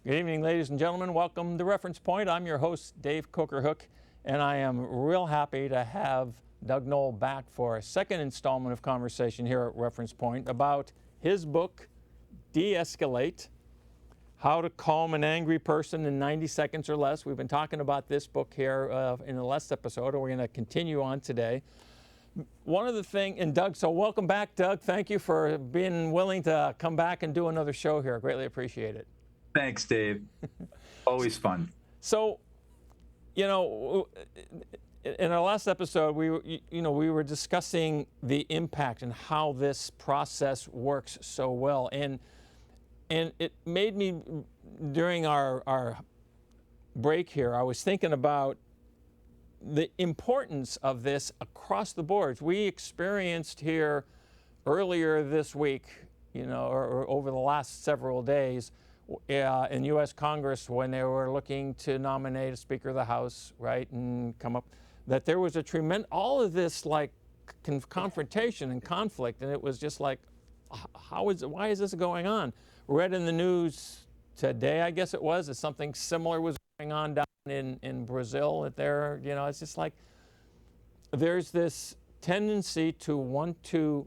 Good evening, ladies and gentlemen. Welcome to Reference Point. I'm your host, Dave Coker-Hook, and I am real happy to have Doug Noll back for a second installment of conversation here at Reference Point about his book, De-escalate, How to Calm an Angry Person in 90 Seconds or Less. We've been talking about this book here in the last episode, and we're going to continue on today. One of the things, and Doug, so welcome back, Doug. Thank you for being willing to come back and do another show here. Greatly appreciate it. Thanks, Dave. Always fun. So, in our last episode, we were discussing the impact and how this process works so well, and it made me, during our break here, I was thinking about the importance of this across the boards. We experienced here earlier this week, or over the last several days, in U.S. Congress, when they were looking to nominate a Speaker of the House, right, and come up, that there was a tremendous, all of this like confrontation and conflict, and it was just like, why is this going on? Read in the news today, I guess it was, that something similar was going on down in Brazil. That there, it's just like there's this tendency to want to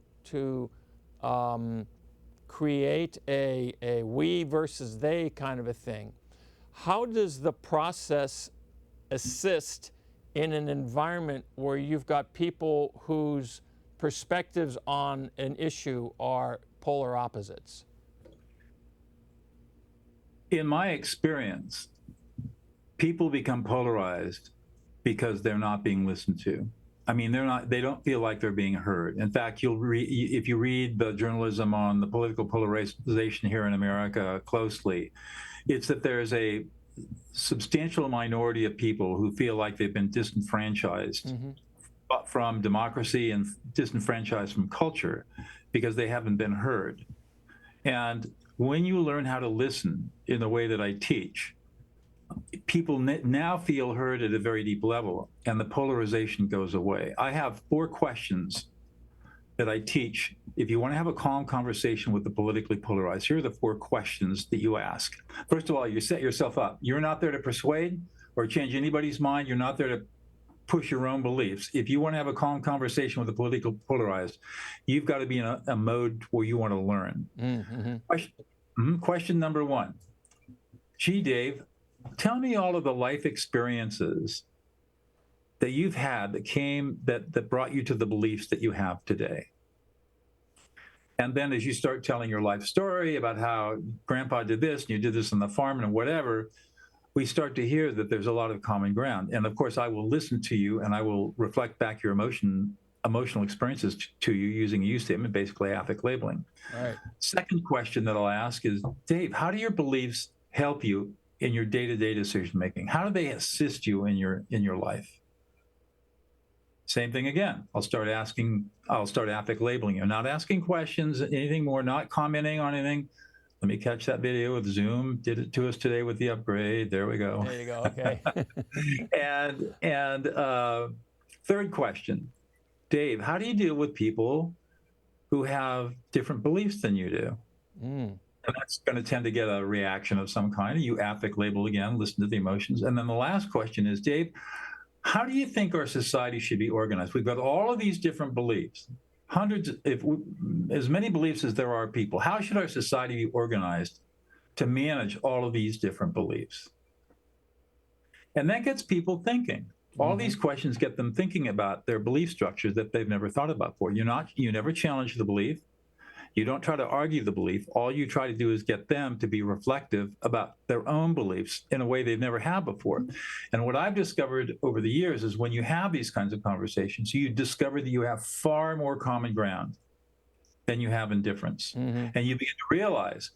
create a we versus they kind of a thing. How does the process assist in an environment where you've got people whose perspectives on an issue are polar opposites? In my experience, people become polarized because they're not being listened to. I mean, they don't feel like they're being heard. In fact, if you read the journalism on the political polarization here in America closely, it's that there's a substantial minority of people who feel like they've been disenfranchised from democracy and disenfranchised from culture because they haven't been heard. And when you learn how to listen in the way that I teach, people now feel heard at a very deep level, and the polarization goes away. I have 4 questions that I teach. If you want to have a calm conversation with the politically polarized, here are the 4 questions that you ask. First of all, you set yourself up. You're not there to persuade or change anybody's mind. You're not there to push your own beliefs. If you want to have a calm conversation with the politically polarized, you've got to be in a mode where you want to learn. Question number 1. Gee, Dave, tell me all of the life experiences that you've had that brought you to the beliefs that you have today. And then as you start telling your life story about how grandpa did this and you did this on the farm and whatever, we start to hear that there's a lot of common ground. And of course, I will listen to you and I will reflect back your emotional experiences to you using a use statement, basically affect labeling. Right. Second question that I'll ask is, Dave, how do your beliefs help you in your day-to-day decision making? How do they assist you in your life? Same thing again. I'll start affect labeling you. Not asking questions, anything more, not commenting on anything. Let me catch that video with Zoom. Did it to us today with the upgrade. There we go. There you go. Okay. and third question, Dave, how do you deal with people who have different beliefs than you do? And that's going to tend to get a reaction of some kind. You affect label again, listen to the emotions. And then the last question is, Dave, how do you think our society should be organized? We've got all of these different beliefs, as many beliefs as there are people. How should our society be organized to manage all of these different beliefs? And that gets people thinking. All these questions get them thinking about their belief structures that they've never thought about before. You never challenge the belief. You don't try to argue the belief. All you try to do is get them to be reflective about their own beliefs in a way they've never had before. And what I've discovered over the years is when you have these kinds of conversations, you discover that you have far more common ground than you have in difference. And you begin to realize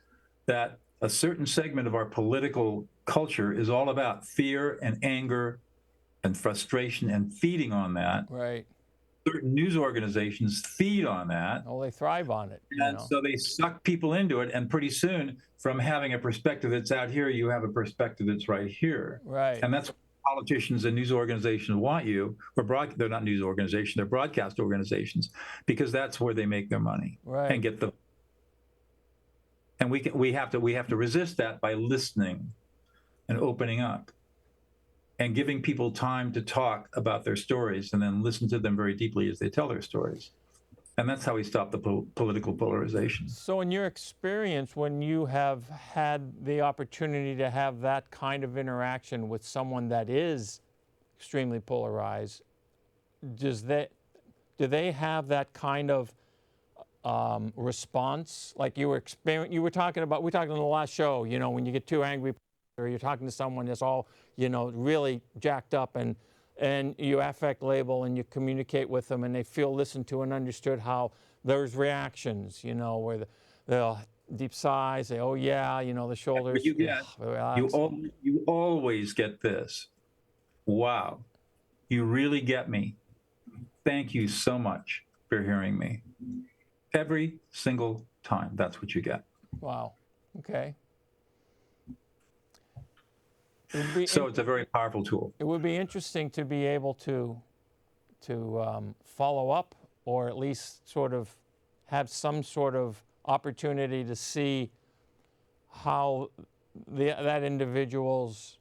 that a certain segment of our political culture is all about fear and anger and frustration and feeding on that. Right. Certain news organizations feed on that. Oh, they thrive on it. And so they suck people into it. And pretty soon, from having a perspective that's out here, you have a perspective that's right here. Right. And that's what politicians and news organizations want you, they're not news organizations, they're broadcast organizations, because that's where they make their money and get the. And we have to resist that by listening and opening up and giving people time to talk about their stories and then listen to them very deeply as they tell their stories. And that's how we stop the political polarization. So in your experience, when you have had the opportunity to have that kind of interaction with someone that is extremely polarized, do they have that kind of response? Like you were talking about, we talked on the last show, you know, when you get too angry or you're talking to someone that's all, you know, really jacked up, and you affect label and you communicate with them and they feel listened to and understood, how there's reactions, you know, where they'll deep sighs, say, oh yeah, you know, the shoulders. But you always get this. Wow, you really get me. Thank you so much for hearing me. Every single time, that's what you get. Wow. Okay. So it's a very powerful tool. It would be interesting to be able to follow up, or at least sort of have some sort of opportunity to see how that individual's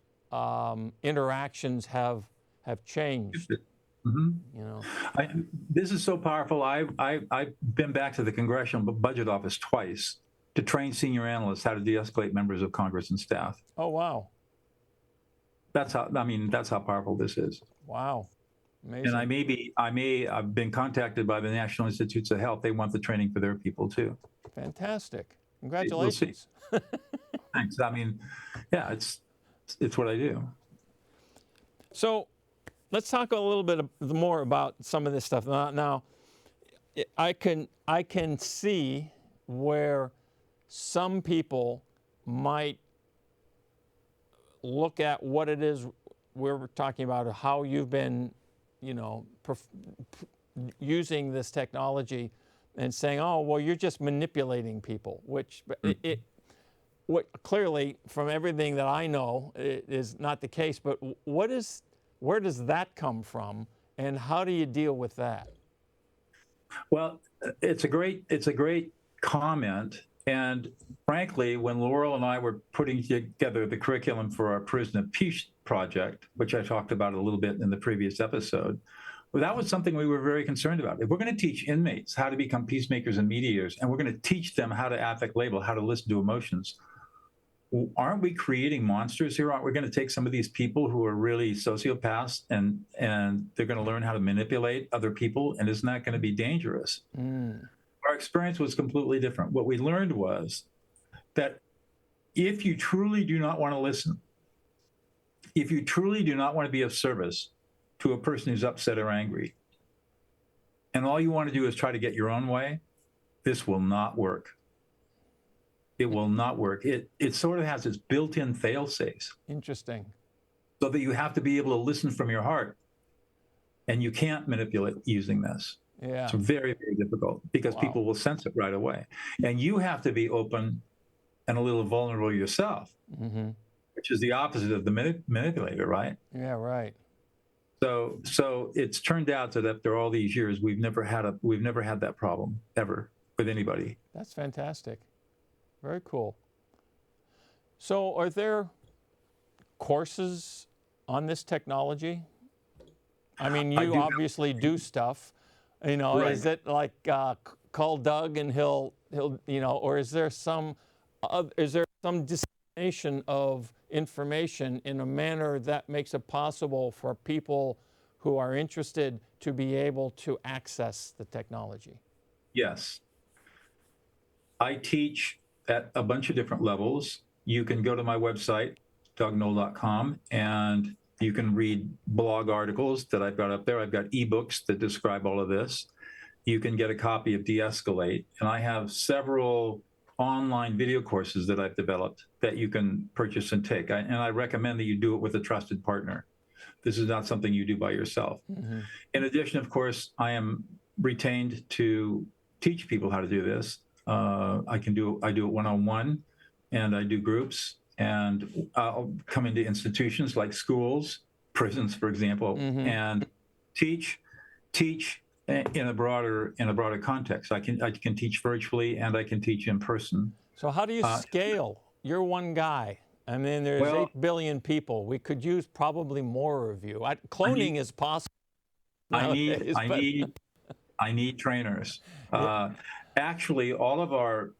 interactions have changed. Mm-hmm. You know, this is so powerful. I've been back to the Congressional Budget Office twice to train senior analysts how to de-escalate members of Congress and staff. oh wow, That's how powerful this is. wow, amazing. And I've been contacted by the National Institutes of Health. They want the training for their people too. Fantastic. Congratulations. We'll see. Thanks. I mean, yeah, it's what I do. So let's talk a little bit more about some of this stuff. Now, I can see where some people might look at what it is we're talking about, how you've been, you know, using this technology, and saying, oh, well, you're just manipulating people, which what clearly from everything that I know is not the case. But where does that come from, and how do you deal with that? Well, it's a great comment. And frankly, when Laurel and I were putting together the curriculum for our Prison of Peace project, which I talked about a little bit in the previous episode, well, that was something we were very concerned about. If we're going to teach inmates how to become peacemakers and mediators, and we're going to teach them how to affect label, how to listen to emotions, aren't we creating monsters here? Aren't we going to take some of these people who are really sociopaths and they're going to learn how to manipulate other people? And isn't that going to be dangerous? Our experience was completely different. What we learned was that if you truly do not want to listen, if you truly do not want to be of service to a person who's upset or angry, and all you want to do is try to get your own way, this will not work. It will not work. It sort of has its built-in fail-safes. Interesting. So that you have to be able to listen from your heart, and you can't manipulate using this. Yeah. It's very, very difficult because people will sense it right away. And you have to be open and a little vulnerable yourself, which is the opposite of the manipulator, right? Yeah, right. So it's turned out that after all these years, we've never had that problem ever with anybody. That's fantastic. Very cool. So are there courses on this technology? I mean, you obviously do stuff. You know, Right. Is it like call Doug and he'll you know, or is there some dissemination of information in a manner that makes it possible for people who are interested to be able to access the technology? Yes. I teach at a bunch of different levels. You can go to my website, dougnoll.com, and you can read blog articles that I've got up there. I've got ebooks that describe all of this. You can get a copy of De-escalate, and I have several online video courses that I've developed that you can purchase and take. And I recommend that you do it with a trusted partner. This is not something you do by yourself. In addition, of course, I am retained to teach people how to do this. I do it one-on-one, and I do groups, and I'll come into institutions like schools, prisons, for example, and teach in a broader context. I can teach virtually, and I can teach in person. So how do you scale? You're one guy. I mean, there's Well, 8 billion people. We could use probably more of you. Cloning is possible I need, nowadays, I but need, I need trainers. yeah. Actually, all of our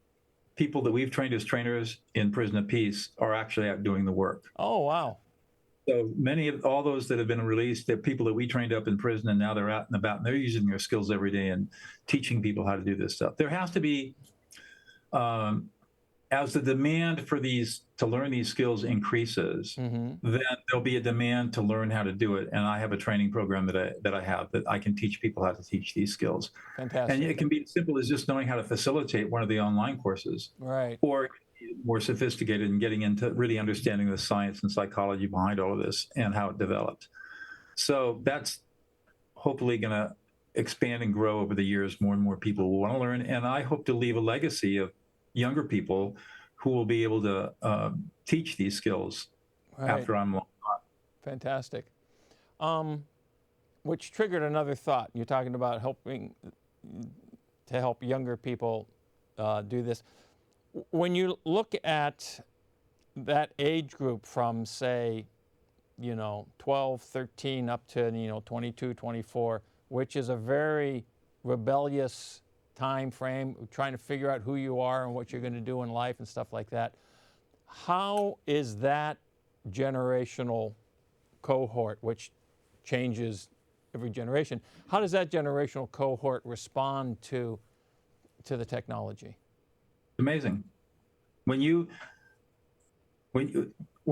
people that we've trained as trainers in Prison of Peace are actually out doing the work. Oh, wow. So many of all those that have been released, they're people that we trained up in prison, and now they're out and about, and they're using their skills every day and teaching people how to do this stuff. There has to be, as the demand for to learn these skills increases, then there'll be a demand to learn how to do it. And I have a training program that I have that I can teach people how to teach these skills. Fantastic. And it can be as simple as just knowing how to facilitate one of the online courses, Right. or more sophisticated and getting into really understanding the science and psychology behind all of this and how it developed. So that's hopefully going to expand and grow over the years. More and more people will want to learn. And I hope to leave a legacy of younger people who will be able to teach these skills after I'm long gone. Fantastic. Which triggered another thought. You're talking about helping to help younger people do this. When you look at that age group from, say, 12, 13 up to, 22, 24, which is a very rebellious time frame, trying to figure out who you are and what you're going to do in life and stuff like that. How is that generational cohort, which changes every generation, how does that generational cohort respond to the technology? Amazing. When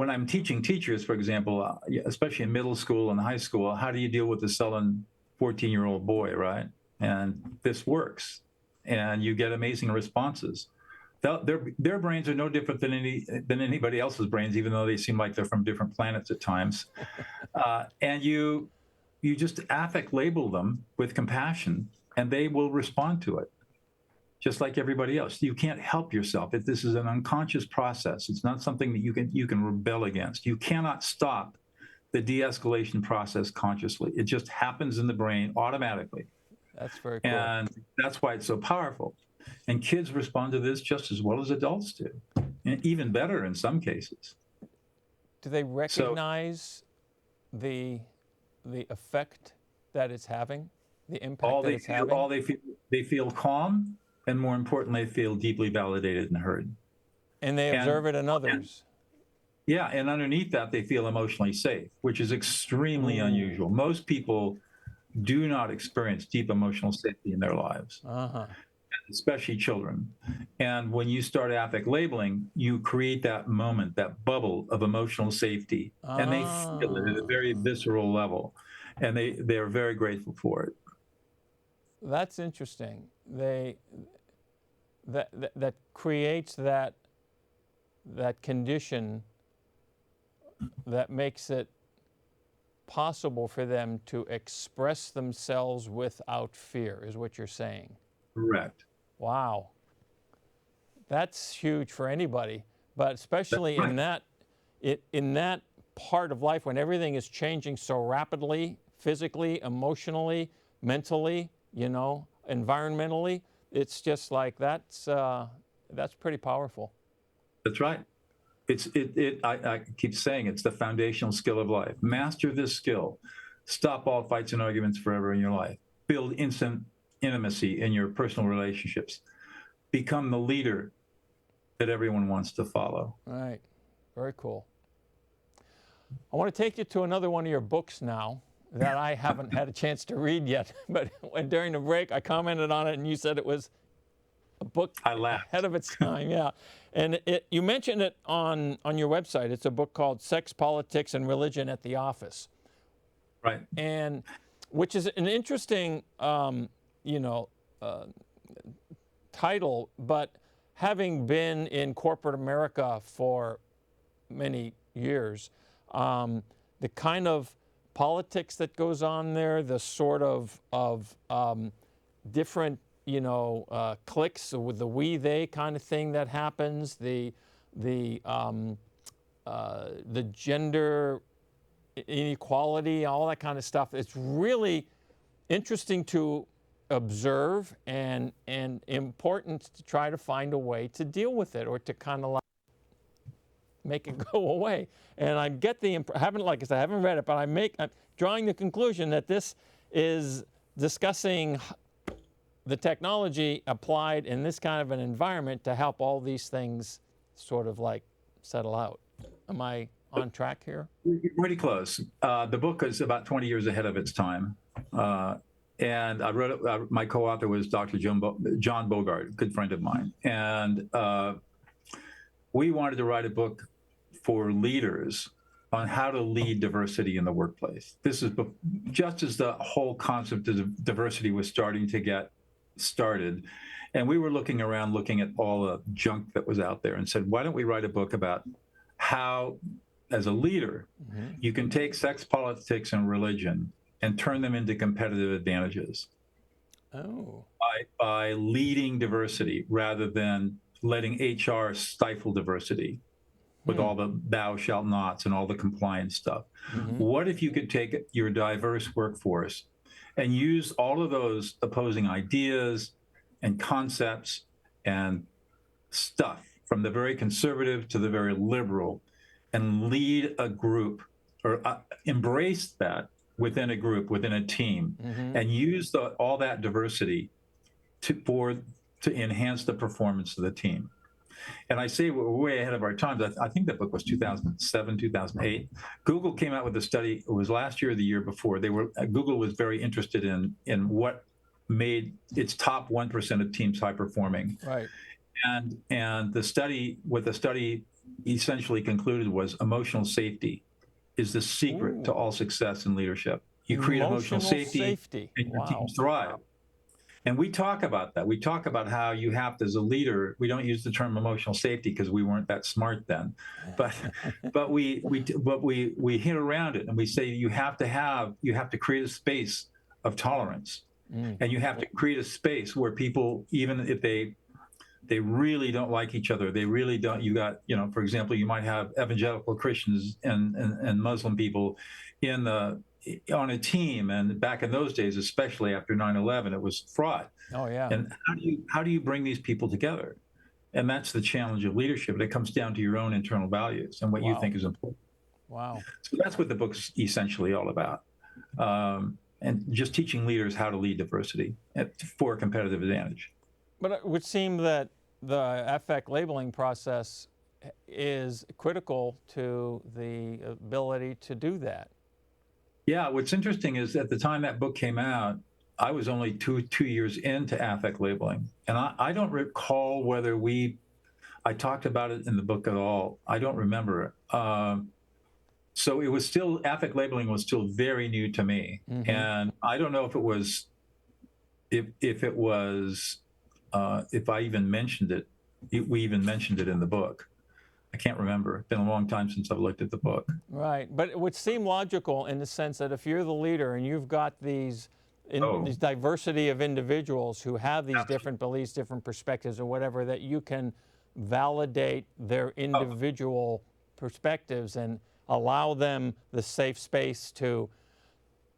I'm teaching teachers, for example, especially in middle school and high school, how do you deal with a sullen 14-year-old boy, right? And this works, and you get amazing responses. Their brains are no different than anybody else's brains, even though they seem like they're from different planets at times. And you just affect label them with compassion, and they will respond to it, just like everybody else. You can't help yourself. This is an unconscious process. It's not something that you can rebel against. You cannot stop the de-escalation process consciously. It just happens in the brain automatically. That's very cool. And that's why it's so powerful. And kids respond to this just as well as adults do, and even better in some cases. Do they recognize the effect that it's having, the impact that it's having? They feel calm, and more importantly, they feel deeply validated and heard. And they observe it in others. Yeah, and underneath that, they feel emotionally safe, which is extremely unusual. Most people do not experience deep emotional safety in their lives, especially children. And when you start affect labeling, you create that moment, that bubble of emotional safety, and they feel it at a very visceral level, and they're very grateful for it. That's interesting. That creates that condition that makes it possible for them to express themselves without fear, is what you're saying. Correct. Wow. That's huge for anybody, but especially in that part of life when everything is changing so rapidly, physically, emotionally, mentally, environmentally. It's just like that's pretty powerful. That's right. I keep saying it's the foundational skill of life. Master this skill. Stop all fights and arguments forever in your life. Build instant intimacy in your personal relationships. Become the leader that everyone wants to follow. Right. Very cool. I want to take you to another one of your books now that I haven't had a chance to read yet, but during the break I commented on it and you said it was a book ahead of its time. Yeah. And you mentioned it on your website. It's a book called Sex, Politics, and Religion at the Office. Right. And which is an interesting, title, but having been in corporate America for many years, the kind of politics that goes on there, the sort of different cliques with the we they kind of thing that happens, the gender inequality, all that kind of stuff. It's really interesting to observe and important to try to find a way to deal with it or to kind of like make it go away. And I get the haven't like I said, I haven't read it, but I'm drawing the conclusion that this is discussing the technology applied in this kind of an environment to help all these things sort of like settle out. Am I on track here? Pretty close. The book is about 20 years ahead of its time. And I wrote it, my co-author was Dr. John Bogart, a good friend of mine. And we wanted to write a book for leaders on how to lead diversity in the workplace. This is just as the whole concept of diversity was starting to get started. And we were looking around, looking at all the junk that was out there and said, why don't we write a book about how, as a leader, you can take sex, politics, and religion and turn them into competitive advantages by leading diversity rather than letting HR stifle diversity with all the thou shalt nots and all the compliance stuff. What if you could take your diverse workforce and use all of those opposing ideas and concepts and stuff from the very conservative to the very liberal and lead a group or embrace that within a group, within a team, and use all that diversity to enhance the performance of the team. And I say we're way ahead of our times. I think that book was 2007, 2008. Google came out with a study. It was last year or the year before. Google was very interested in what made its top 1% of teams high performing. Right. And what the study essentially concluded was emotional safety is the secret to all success in leadership. You create emotional safety. And your teams thrive. And we talk about that. We talk about how you have to, as a leader, we don't use the term emotional safety because we weren't that smart then, but we hit around it and we say you have to create a space of tolerance, and you have to create a space where people, even if they really don't like each other, they really don't. You got, for example, you might have evangelical Christians and Muslim people on a team, and back in those days, especially after 9/11, it was fraught. Oh yeah. And how do you bring these people together? And that's the challenge of leadership. It comes down to your own internal values and what you think is important. Wow. So that's what the book's essentially all about, and just teaching leaders how to lead diversity for a competitive advantage. But it would seem that the affect labeling process is critical to the ability to do that. Yeah, what's interesting is at the time that book came out, I was only two years into affect labeling. And I don't recall whether I talked about it in the book at all. I don't remember. So it was still, affect labeling was still very new to me. And I don't know if it was, if I even mentioned it, we even mentioned it in the book. I can't remember. It's been a long time since I've looked at the book. Right, but it would seem logical in the sense that if you're the leader and you've got these diversity of individuals who have these different beliefs, different perspectives or whatever, that you can validate their individual perspectives and allow them the safe space to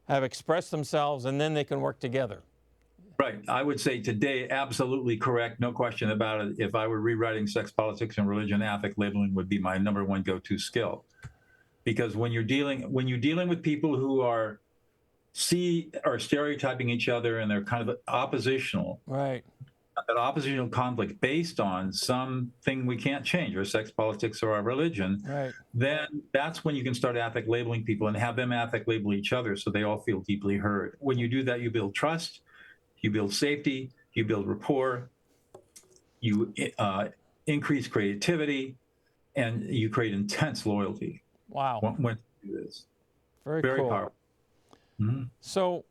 have expressed themselves, and then they can work together. Right. I would say today, absolutely correct, no question about it. If I were rewriting Sex, Politics, and Religion, affect labeling would be my #1 go-to skill. Because when you're dealing with people who are stereotyping each other and they're kind of oppositional, right? An oppositional conflict based on something we can't change, or sex, politics, or our religion, right? Then that's when you can start affect labeling people and have them affect label each other so they all feel deeply heard. When you do that, you build trust. You build safety, you build rapport, you increase creativity, and you create intense loyalty. Wow. When you do this. Very cool. Powerful. So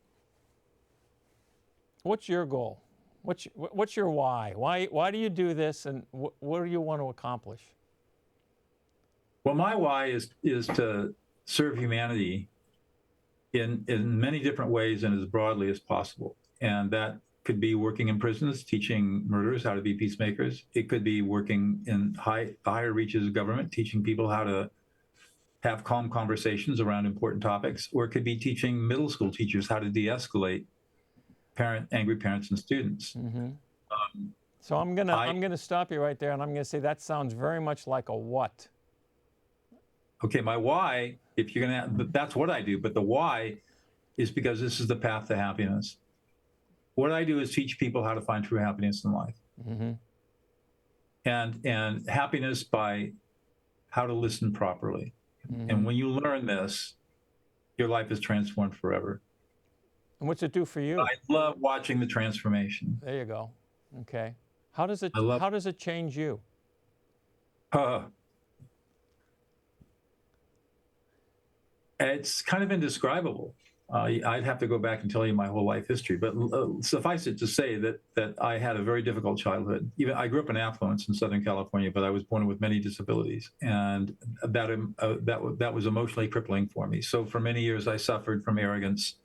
what's your goal? What's your why? Why do you do this, and what do you want to accomplish? Well, my why is to serve humanity in many different ways and as broadly as possible. And that could be working in prisons, teaching murderers how to be peacemakers. It could be working in higher reaches of government, teaching people how to have calm conversations around important topics. Or it could be teaching middle school teachers how to de-escalate angry parents and students. So I'm gonna stop you right there, and I'm gonna say that sounds very much like a what. Okay, my why, if you're gonna, that's what I do, but the why is because this is the path to happiness. What I do is teach people how to find true happiness in life. And happiness by how to listen properly. And when you learn this, your life is transformed forever. And what's it do for you? I love watching the transformation. There you go. Okay. How does it change you? It's kind of indescribable. I'd have to go back and tell you my whole life history, but suffice it to say that I had a very difficult childhood. Even I grew up in affluence in Southern California, but I was born with many disabilities, and that was emotionally crippling for me. So for many years, I suffered from arrogance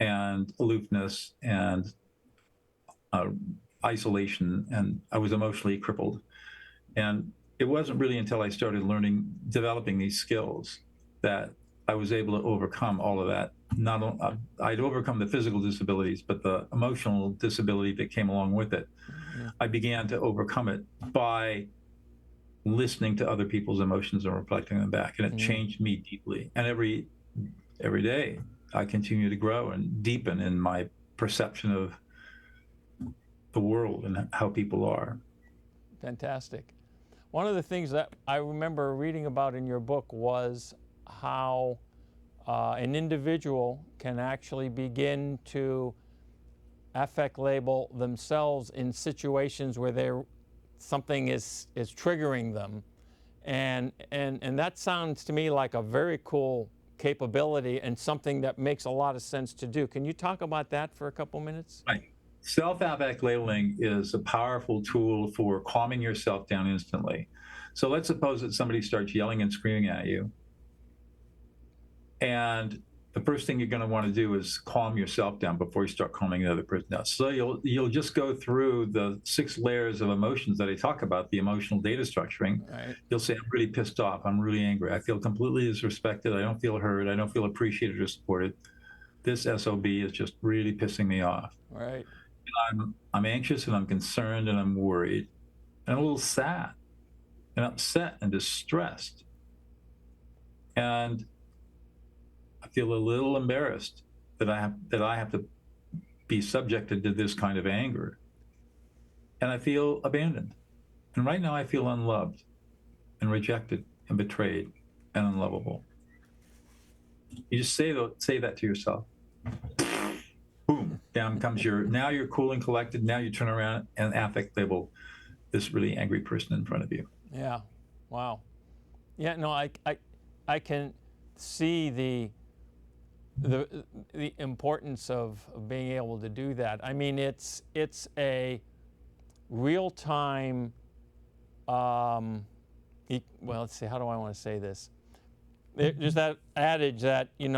and aloofness and isolation, and I was emotionally crippled. And it wasn't really until I started developing these skills, that I was able to overcome all of that. Not only I'd overcome the physical disabilities, but the emotional disability that came along with it. I began to overcome it by listening to other people's emotions and reflecting them back, and it changed me deeply. And every day, I continue to grow and deepen in my perception of the world and how people are. Fantastic. One of the things that I remember reading about in your book was how an individual can actually begin to affect label themselves in situations where something is triggering them, and that sounds to me like a very cool capability and something that makes a lot of sense to do. Can you talk about that for a couple minutes? Right. Self-affect labeling is a powerful tool for calming yourself down instantly. So let's suppose that somebody starts yelling and screaming at you, and the first thing you're going to want to do is calm yourself down before you start calming the other person down. So you'll just go through the 6 layers of emotions that I talk about, the emotional data structuring. Right. You'll say, I'm really pissed off. I'm really angry. I feel completely disrespected. I don't feel heard. I don't feel appreciated or supported. This SOB is just really pissing me off. Right. I'm anxious, and I'm concerned, and I'm worried, and a little sad and upset and distressed. And I feel a little embarrassed that I have to be subjected to this kind of anger. And I feel abandoned. And right now I feel unloved and rejected and betrayed and unlovable. You just say that to yourself. Boom, down comes now you're cool and collected. Now you turn around and affect label this really angry person in front of you. Yeah. Wow. Yeah, no, I can see the importance of being able to do that. I mean, it's a real-time, well, let's see, how do I want to say this? There's that adage that, you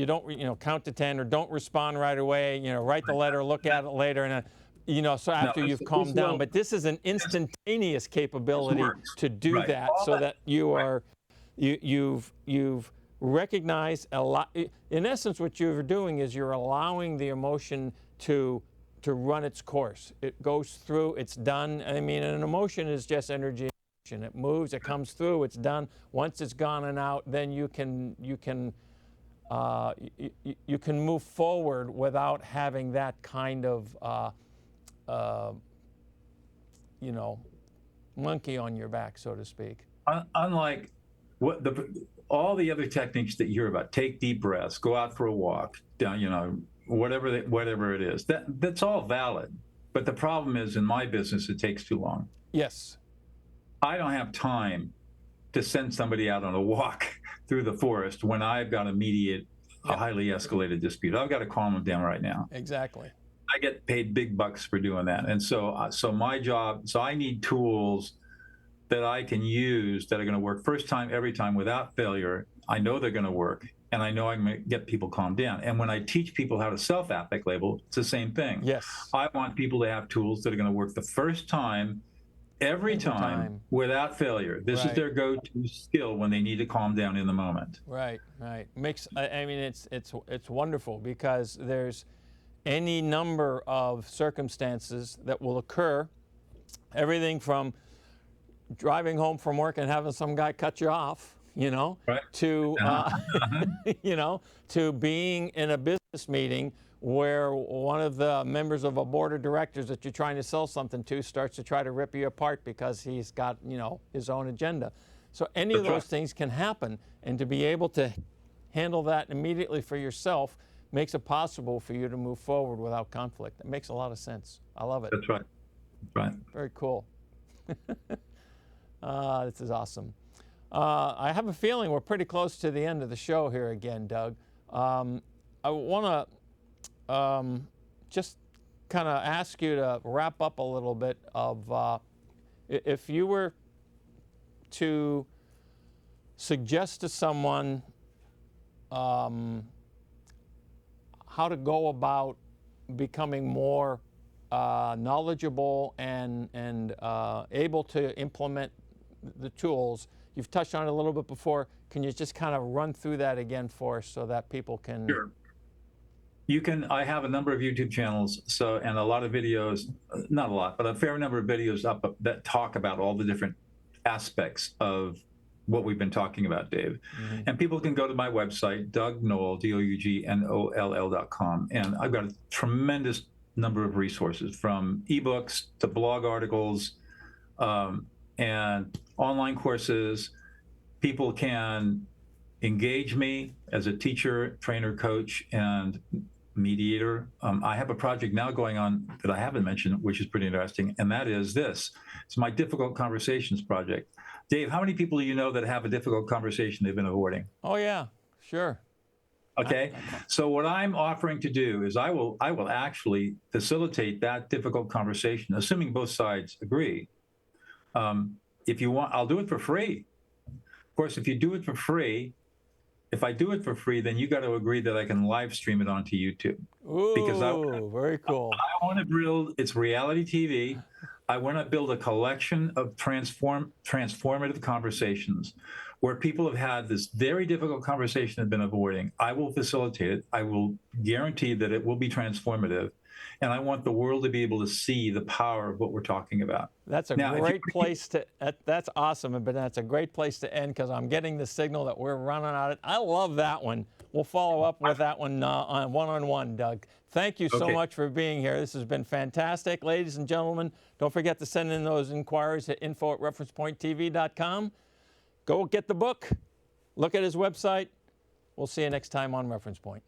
don't, count to 10 or don't respond right away, write the letter, look at it later, and so after you've calmed down. But this is an instantaneous capability to do that, so that you've recognized a lot. In essence, what you're doing is you're allowing the emotion to run its course. It goes through, it's done. I mean, an emotion is just energy. It moves, it comes through, it's done. Once it's gone and out, then you can move forward without having that kind of monkey on your back, so to speak. Unlike all the other techniques that you hear about, take deep breaths, go out for a walk, down, whatever it is, that's all valid. But the problem is, in my business, it takes too long. Yes. I don't have time to send somebody out on a walk through the forest when I've got to mediate a highly escalated dispute. I've got to calm them down right now. Exactly. I get paid big bucks for doing that. And so my job, I need tools that I can use that are going to work first time, every time, without failure. I know they're going to work, and I know I'm going to get people calmed down. And when I teach people how to self-affect label, it's the same thing. Yes. I want people to have tools that are going to work the first time, every time, without failure. This is their go-to skill when they need to calm down in the moment. Right, right. I mean, it's wonderful, because there's any number of circumstances that will occur, everything from driving home from work and having some guy cut you off, Right. to, to being in a business meeting where one of the members of a board of directors that you're trying to sell something to starts to try to rip you apart because he's got, his own agenda. So any of those things can happen, and to be able to handle that immediately for yourself makes it possible for you to move forward without conflict. It makes a lot of sense. I love it. That's right. That's right. Very cool. This is awesome. I have a feeling we're pretty close to the end of the show here again, Doug. I want to just kind of ask you to wrap up a little bit of if you were to suggest to someone how to go about becoming more knowledgeable and able to implement the tools. You've touched on it a little bit before. Can you just kind of run through that again for us so that people can? Sure. I have a number of YouTube channels, and a lot of videos, not a lot, but a fair number of videos up that talk about all the different aspects of what we've been talking about, Dave. Mm-hmm. And people can go to my website, DougNoll, DougNoll.com, and I've got a tremendous number of resources, from ebooks to blog articles and online courses. People can engage me as a teacher, trainer, coach, and mediator. I have a project now going on that I haven't mentioned, which is pretty interesting, and that is this. It's my Difficult Conversations project. Dave, how many people do you know that have a difficult conversation they've been avoiding? Oh, yeah, sure. Okay, so what I'm offering to do is I will actually facilitate that difficult conversation, assuming both sides agree. If you want, I'll do it for free. Of course, if you do it for free, if I do it for free, then you got to agree that I can live stream it onto YouTube. Ooh, because very cool. I want to build, it's reality TV. I want to build a collection of transformative conversations where people have had this very difficult conversation and been avoiding. I will facilitate it. I will guarantee that it will be transformative. And I want the world to be able to see the power of what we're talking about. That's a great place to, that's awesome, but that's a great place to end, because I'm getting the signal that we're running out of. I love that one. We'll follow up with that one on one-on-one, Doug. Thank you so much for being here. This has been fantastic. Ladies and gentlemen, don't forget to send in those inquiries at info@referencepointtv.com. Go get the book. Look at his website. We'll see you next time on Reference Point.